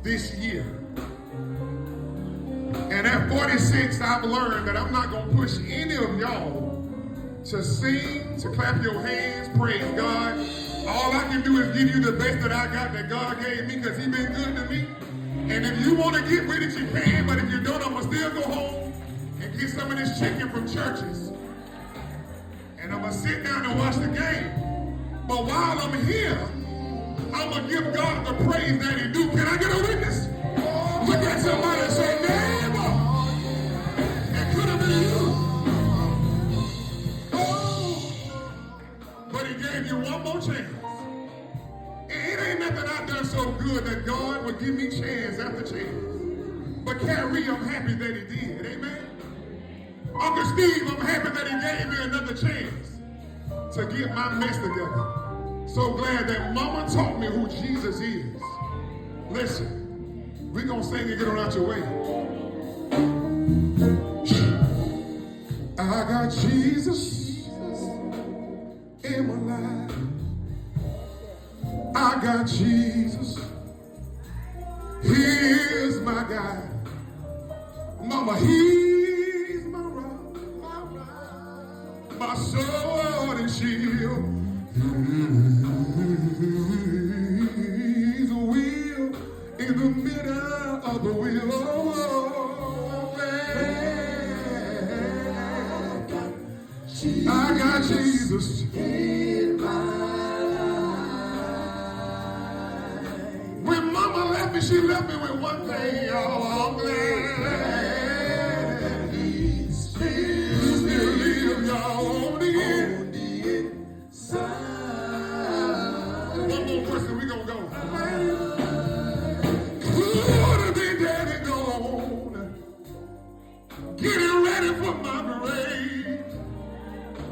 this year. And at 46, I've learned that I'm not going to push any of y'all to sing, to clap your hands, praise God. All I can do is give you the best that I got that God gave me because He's been good to me. And if you want to get with it, you can. But if you don't, I'm going to still go home and get some of this chicken from churches. And I'm going to sit down and watch the game. But while I'm here, I'm going to give God the praise that He do. Can I get a witness? Look at somebody and say, neighbor, it could have been you. But He gave you one more chance. And it ain't nothing I done so good that God would give me chance after chance. But Carrie, I'm happy that He did. Amen. Uncle Steve, I'm happy that He gave me another chance to get my mess together. So glad that Mama taught me who Jesus is. Listen, we're going to sing and get on out your way. I got Jesus in my life. I got Jesus. He's my guide. Mama, He's my rock, my sword and shield. He's a wheel in the middle of the wheel. Oh, man. I got Jesus in my life. When Mama left me, she left me with one thing, y'all. I'm glad He still lives, y'all, on the inside. One more person, we gonna go. Could have been dead and gone, getting ready for my grave.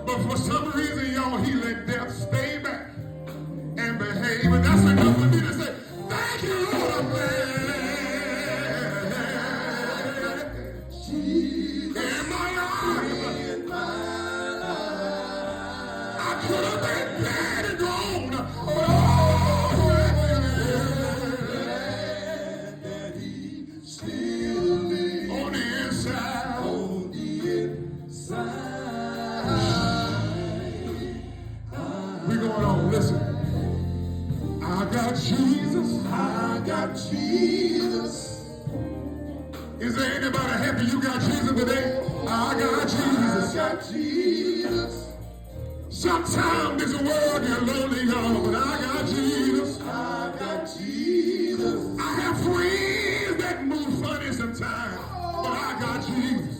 But for some reason, y'all, He let death stay back and behave. And that's enough for me to say, thank you, Lord, I'm glad. Jesus in my life. I could have been dead and gone. Oh, that He still lives on the inside. On the inside. We going on, listen. I got Jesus. I got Jesus. Is there anybody happy you got Jesus today? I got Jesus. I got Jesus. Sometimes this world get lonely, y'all, but I got Jesus. I got Jesus. I have friends that move funny sometimes, but I got Jesus.